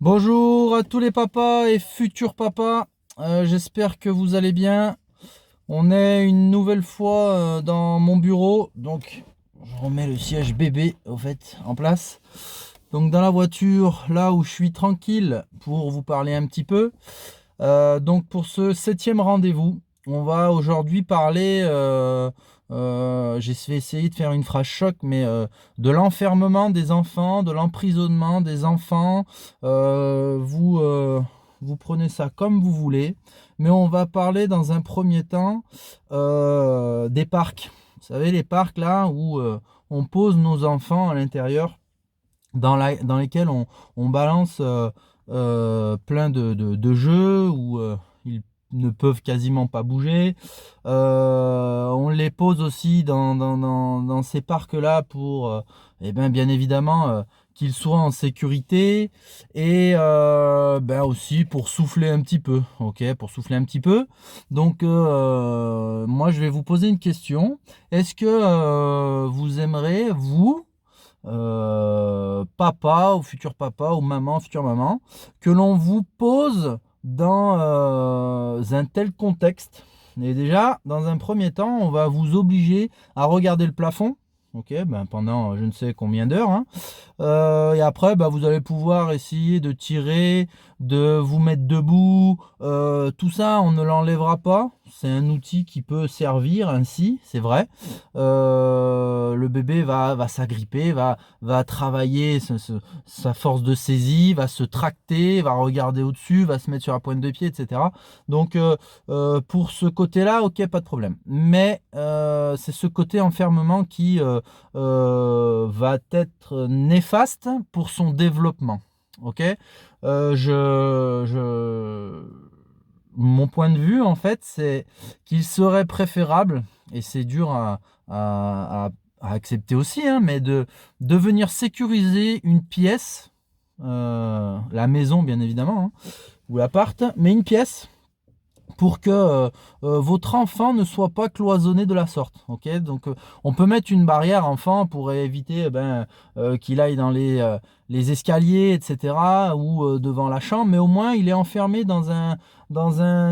Bonjour à tous les papas et futurs papas. J'espère que vous allez bien. On est une nouvelle fois dans mon bureau. Donc je remets le siège bébé au fait en place. Donc dans la voiture, là où je suis tranquille pour vous parler un petit peu. Donc pour ce 7e rendez-vous, on va aujourd'hui parler, je vais essayer de faire une phrase choc, mais de l'enfermement des enfants, de l'emprisonnement des enfants. Vous prenez ça comme vous voulez, mais on va parler dans un premier temps des parcs. Vous savez, les parcs là où on pose nos enfants à l'intérieur dans lesquels on balance plein de jeux où ils ne peuvent quasiment pas bouger. On les pose aussi dans ces parcs-là pour, eh bien évidemment, qu'ils soient en sécurité et aussi pour souffler un petit peu, ok, pour souffler un petit peu. Donc, moi, je vais vous poser une question. Est-ce que vous aimeriez, vous, papa ou futur papa ou maman, future maman, que l'on vous pose dans un tel contexte. Et déjà, dans un premier temps, on va vous obliger à regarder le plafond. Ok, ben pendant je ne sais combien d'heures, hein. Et après, bah, vous allez pouvoir essayer de tirer, de vous mettre debout. Tout ça, on ne l'enlèvera pas. C'est un outil qui peut servir ainsi, c'est vrai. Le bébé va s'agripper, va travailler sa force de saisie, va se tracter, va regarder au-dessus, va se mettre sur la pointe de pied, etc. Donc, pour ce côté-là, ok, pas de problème. Mais c'est ce côté enfermement qui va être néfaste pour son développement. Ok. Mon point de vue, en fait, c'est qu'il serait préférable, et c'est dur à- à accepter aussi, hein, mais de venir sécuriser une pièce, la maison bien évidemment, hein, ou l'appart, mais une pièce pour que votre enfant ne soit pas cloisonné de la sorte. Ok, donc on peut mettre une barrière enfant pour éviter qu'il aille dans les escaliers, etc., ou devant la chambre, mais au moins il est enfermé dans un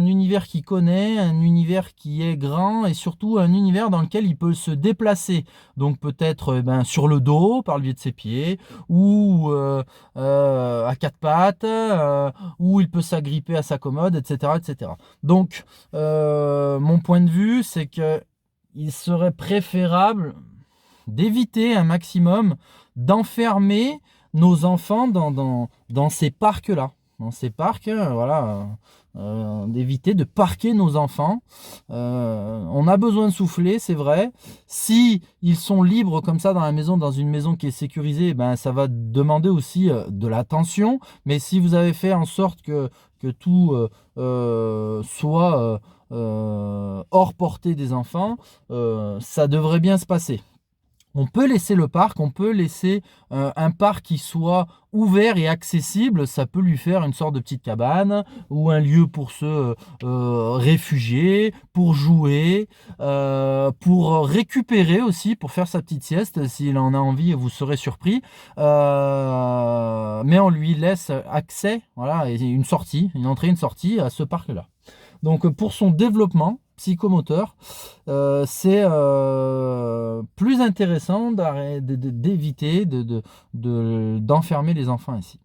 univers qu'il connaît, un univers qui est grand et surtout un univers dans lequel il peut se déplacer. Donc peut-être sur le dos par le biais de ses pieds, ou à quatre pattes, où il peut s'agripper à sa commode, etc., etc. Donc, mon point de vue, c'est que il serait préférable d'éviter un maximum d'enfermer nos enfants dans ces parcs-là. Dans ces parcs, voilà, d'éviter de parquer nos enfants. On a besoin de souffler, c'est vrai. Si ils sont libres comme ça dans la maison, dans une maison qui est sécurisée, ben ça va demander aussi de l'attention. Mais si vous avez fait en sorte que tout soit hors portée des enfants, ça devrait bien se passer. On peut laisser le parc, on peut laisser un parc qui soit ouvert et accessible. Ça peut lui faire une sorte de petite cabane ou un lieu pour se réfugier, pour jouer, pour récupérer aussi, pour faire sa petite sieste. S'il en a envie, vous serez surpris. Mais on lui laisse accès, voilà, et une sortie, une entrée, une sortie à ce parc-là. Donc pour son développement psychomoteur, c'est plus intéressant d'éviter d'enfermer les enfants ainsi.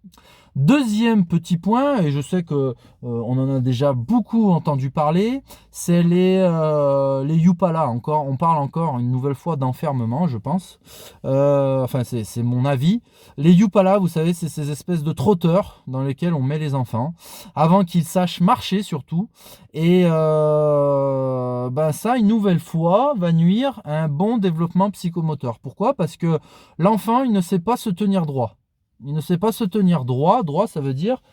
Deuxième petit point, et je sais que on en a déjà beaucoup entendu parler, c'est les Yupala. Encore, on parle encore une nouvelle fois d'enfermement, je pense. Enfin, c'est mon avis. Les Yupala, vous savez, c'est ces espèces de trotteurs dans lesquels on met les enfants avant qu'ils sachent marcher surtout. Et ça, une nouvelle fois, va nuire à un bon développement psychomoteur. Pourquoi? Parce que l'enfant, il ne sait pas se tenir droit. Il ne sait pas se tenir droit. Droit, ça veut dire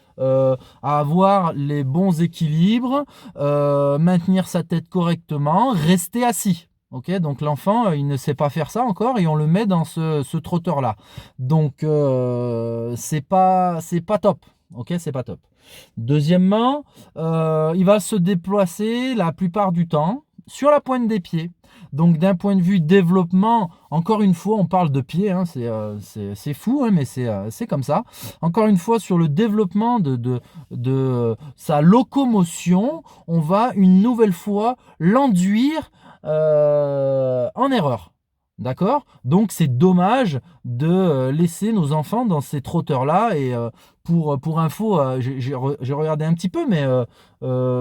avoir les bons équilibres, maintenir sa tête correctement, rester assis. Ok, donc l'enfant, il ne sait pas faire ça encore et on le met dans ce trotteur-là. Donc, c'est pas top. Ok, c'est pas top. Deuxièmement, il va se déplacer la plupart du temps sur la pointe des pieds. Donc d'un point de vue développement, encore une fois, on parle de pieds, hein, c'est fou, hein, mais c'est comme ça. Encore une fois, sur le développement de sa locomotion, on va une nouvelle fois l'enduire en erreur. D'accord? Donc c'est dommage de laisser nos enfants dans ces trotteurs-là. Et pour info, j'ai regardé un petit peu, mais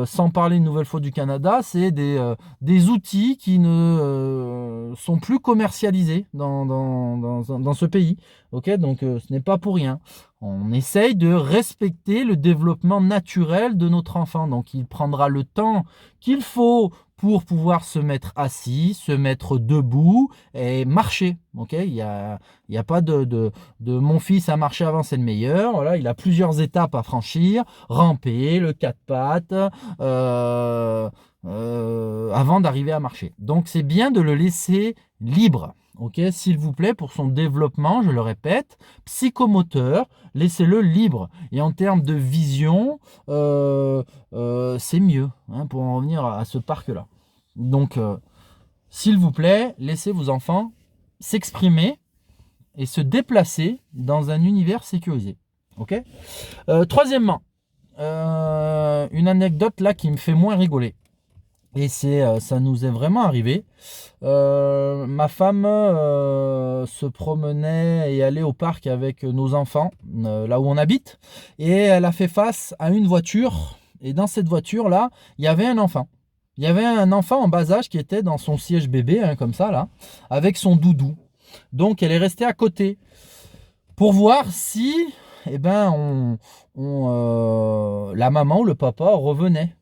sans parler une nouvelle fois du Canada, c'est des outils qui ne sont plus commercialisés dans ce pays. Ok, donc ce n'est pas pour rien. On essaye de respecter le développement naturel de notre enfant. Donc il prendra le temps qu'il faut pour pouvoir se mettre assis, se mettre debout et marcher. Ok, il y a pas de mon fils a marché avant, c'est le meilleur. Voilà, il a plusieurs étapes à franchir, ramper, le quatre pattes, avant d'arriver à marcher. Donc c'est bien de le laisser libre. Ok, s'il vous plaît, pour son développement, je le répète, psychomoteur, laissez-le libre. Et en termes de vision, c'est mieux, hein, pour en revenir à ce parc-là. Donc, s'il vous plaît, laissez vos enfants s'exprimer et se déplacer dans un univers sécurisé. Ok. Troisièmement, une anecdote là qui me fait moins rigoler. Et ça nous est vraiment arrivé. Ma femme se promenait et allait au parc avec nos enfants, là où on habite. Et elle a fait face à une voiture. Et dans cette voiture-là, il y avait un enfant. Il y avait un enfant en bas âge qui était dans son siège bébé, hein, comme ça, là, avec son doudou. Donc, elle est restée à côté pour voir si la maman ou le papa revenait.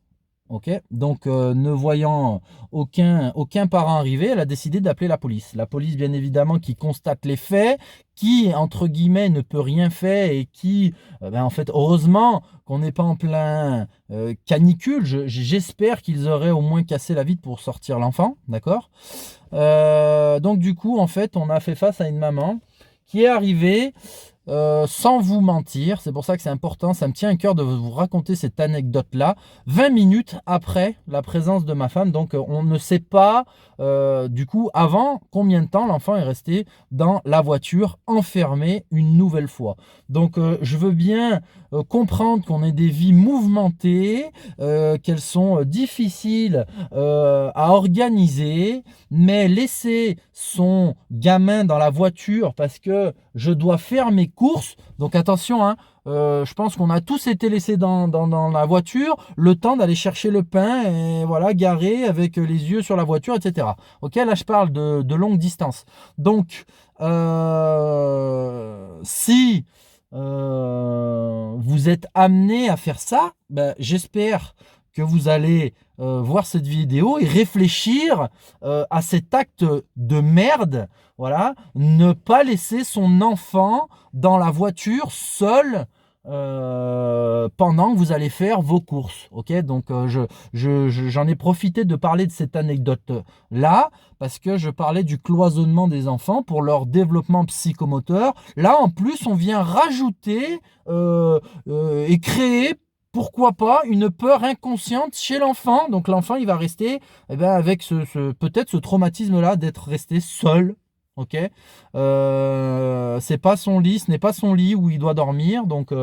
Ok, donc ne voyant aucun parent arriver, elle a décidé d'appeler la police. La police, bien évidemment, qui constate les faits, qui, entre guillemets, ne peut rien faire et qui, en fait, heureusement qu'on n'est pas en plein canicule. J'espère qu'ils auraient au moins cassé la vitre pour sortir l'enfant, d'accord. Donc du coup, en fait, on a fait face à une maman qui est arrivée. Sans vous mentir, c'est pour ça que c'est important, ça me tient à cœur de vous raconter cette anecdote-là, 20 minutes après la présence de ma femme. Donc on ne sait pas du coup avant combien de temps l'enfant est resté dans la voiture enfermé une nouvelle fois. Donc je veux bien comprendre qu'on ait des vies mouvementées, qu'elles sont difficiles à organiser, mais laisser son gamin dans la voiture parce que je dois faire mes courses. Donc attention, hein, je pense qu'on a tous été laissés dans la voiture le temps d'aller chercher le pain et voilà, garé avec les yeux sur la voiture, etc. Ok, là je parle de longue distance. Donc si vous êtes amené à faire ça, j'espère que vous allez voir cette vidéo et réfléchir à cet acte de merde. Voilà, ne pas laisser son enfant dans la voiture seul pendant que vous allez faire vos courses. Ok, donc j'en ai profité de parler de cette anecdote là parce que je parlais du cloisonnement des enfants pour leur développement psychomoteur. Là en plus on vient rajouter et créer, pourquoi pas, une peur inconsciente chez l'enfant. Donc l'enfant il va rester avec peut-être ce traumatisme là d'être resté seul. Ok, c'est pas son lit, ce n'est pas son lit où il doit dormir, donc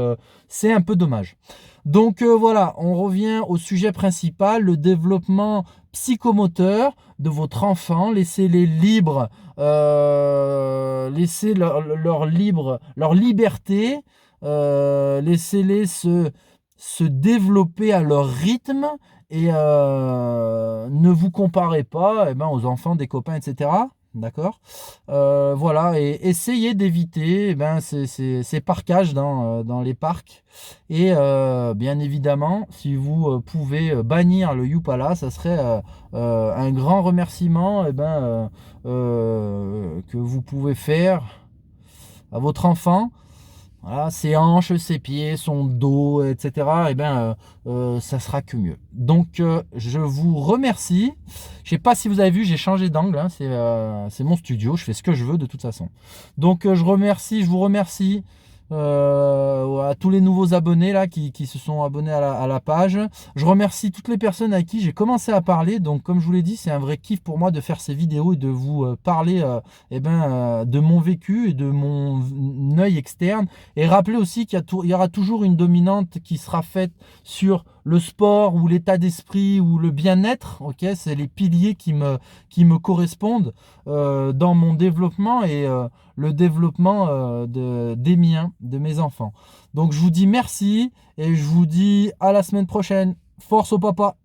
c'est un peu dommage. Donc voilà, on revient au sujet principal, le développement psychomoteur de votre enfant. Laissez-les libres, laissez leur liberté, laissez-les se développer à leur rythme et ne vous comparez pas aux enfants des copains, etc. D'accord, voilà, et essayez d'éviter ces parcages dans les parcs. Et bien évidemment, si vous pouvez bannir le Youpala, ça serait un grand remerciement que vous pouvez faire à votre enfant. Voilà, ses hanches, ses pieds, son dos, etc. Ça sera que mieux. Donc, je vous remercie. Je sais pas si vous avez vu, j'ai changé d'angle. Hein, c'est mon studio, je fais ce que je veux de toute façon. Donc, je vous remercie à tous les nouveaux abonnés là qui se sont abonnés à la page. Je remercie toutes les personnes à qui j'ai commencé à parler. Donc comme je vous l'ai dit, c'est un vrai kiff pour moi de faire ces vidéos et de vous parler de mon vécu et de mon œil externe. Et rappeler aussi qu'il y aura toujours une dominante qui sera faite sur le sport ou l'état d'esprit ou le bien-être. Ok, c'est les piliers qui me correspondent dans mon développement et le développement des miens, de mes enfants. Donc je vous dis merci et je vous dis à la semaine prochaine. Force au papa!